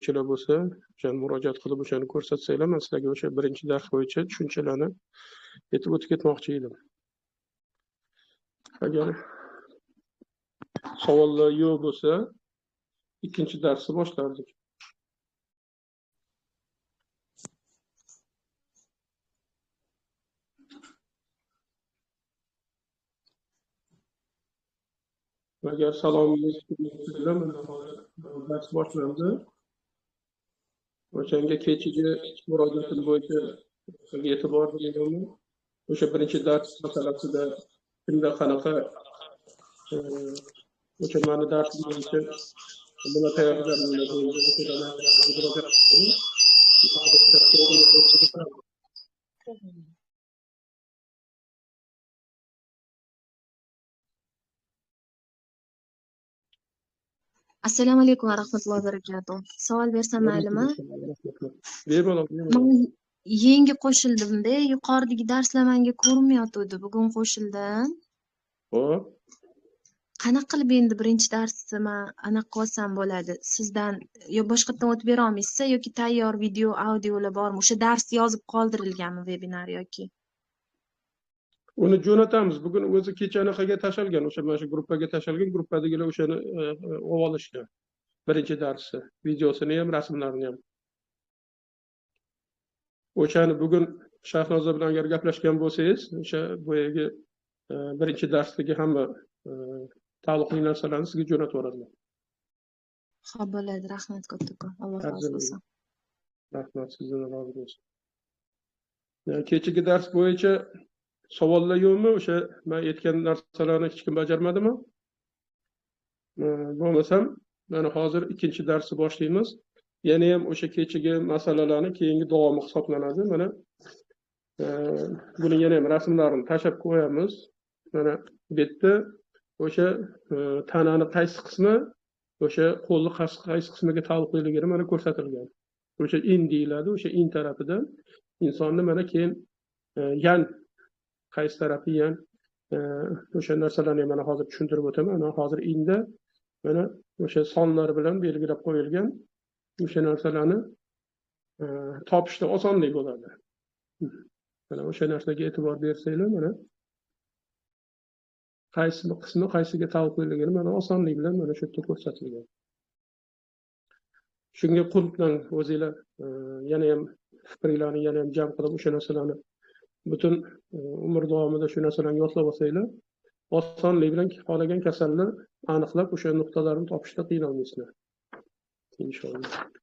o'quvchilar bo'lsa, o'shani murojaat qilib o'shani ko'rsatsanglar, men sizlarga o'sha birinchi dars bo'yicha tushunchalarni aytib o'tib ketmoqchi edim. Agar savollar yo'q bo'lsa, ikkinchi darsni boshlardik. Agar salomingiz bilan dars boshlandi. O'shanga kechagi murojaatim bo'yicha e'tibor berganman. O'sha birinchi dars masalasida kimda qanaqa o'sha mani dars bo'yicha nima tayyorgarlik Assalomu alaykum va rahmatullohi va barakatuh. Savol bersam maylimi? Bemalol. Men yangi qo'shildim-da, yuqoridagi darslar menga ko'rinmayotdi. Bugun qo'shildim. Xo'p. Qanaqa qilib endi birinchi darsni men anaqa qilsam bo'ladi? Sizdan yo boshqatdan o'tib bera olmaysizmi yoki tayyor video, audiolar bormi? O'sha dars yozib qoldirilganmi webinar yoki? Uni jo'natamiz. Bugun o'zi kechanaqaga tashalgan, o'sha mana shu gruppaga tashalgan, gruppadagilar o'shani olib olishgan. Birinchi darsi, videosini ham, rasmlarini ham. O'shani bugun Shahnoza bilan agar gaplashgan bo'lsangiz, o'sha boyagi birinchi darsdagi hamma taalluqli narsalarni sizga jo'natib yuboradilar. Xo'p, bo'ladi. Rahmat kattakon. Alloh rozi bo'lsin. Rahmat, sizdan rozi bo'lsin. Kechagi dars bo'yicha savollar yo'qmi? O'sha men aytgan narsalarni hech kim bajarmadimi? Bo'lmasam, mana hozir ikkinchi darsni boshlaymiz. Yana ham o'sha kechagi masalalarni keyingi davomi hisoblanadi. Mana buni yana ham rasmlarini tashab qo'yamiz. Mana bu yerda o'sha tanani qaysi qismi, o'sha qo'lni qaysi qismiga taalluqliligini mana ko'rsatilgan. O'sha in deyiladi, o'sha in tarafidan insonni mana keyin yan qaysi tarafi yan o'sha narsalarni mana hozir tushuntirib o'taman. Mana hozir inda mana o'sha sonlar bilan belgilab qo'yilgan o'sha narsalarni topishda osonlik bo'ladi. Mana o'sha narsaga e'tibor bersanglar, mana qaysi qismi qaysiga taalluqliligini mana osonlik bilan mana shu yerda ko'rsatilgan. Shunga qulpdan o'zinglar yana ham fikringlarni yana ham jam qilib o'sha narsalarni butun umr davomida shu narsalarni yodlab olsanglar, osonlik bilan xohlagan kasalni aniqlab o'sha nuqtalarni topishda qiynalmaysizlar. Inshaalloh.